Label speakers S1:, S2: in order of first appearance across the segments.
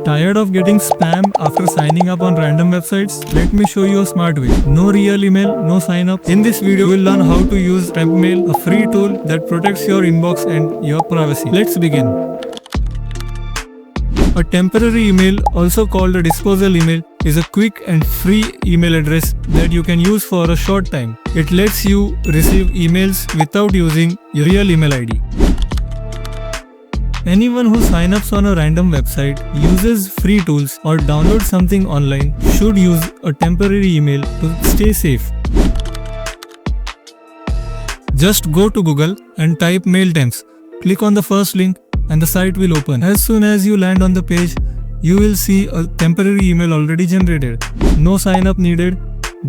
S1: Tired of getting spam after signing up on random websites? Let me show you a smart way. No real email, no sign up. In this video, you will learn how to use Temp, a free tool that protects your inbox and your privacy. Let's begin. A temporary email, also called a disposable email, is a quick and free email address that you can use for a short time. It lets you receive emails without using your real email ID. Anyone who signs up on a random website, uses free tools, or downloads something online should use a temporary email to stay safe. Just go to Google and type mail temps. Click on the first link and the site will open. As soon as you land on the page, you will see a temporary email already generated. No sign up needed.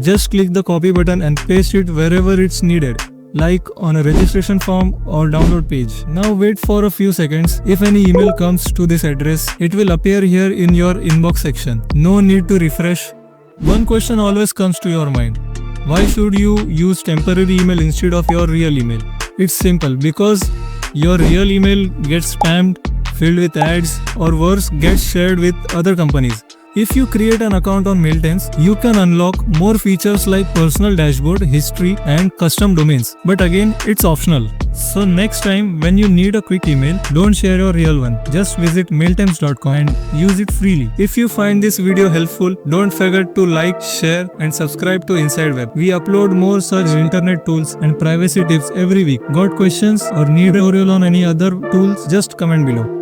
S1: Just click the copy button and paste it wherever it's needed, like on a registration form or download page. Now wait for a few seconds. If any email comes to this address, it will appear here in your inbox section. No need to refresh. One question always comes to your mind. Why should you use temporary email instead of your real email? It's simple, because your real email gets spammed, filled with ads, or worse, gets shared with other companies. If you create an account on Mailtemps, you can unlock more features like personal dashboard, history, and custom domains. But again, it's optional. So next time when you need a quick email, don't share your real one. Just visit mailtemps.com and use it freely. If you find this video helpful, don't forget to like, share, and subscribe to Inside Web. We upload more such internet tools and privacy tips every week. Got questions or need a tutorial on any other tools? Just comment below.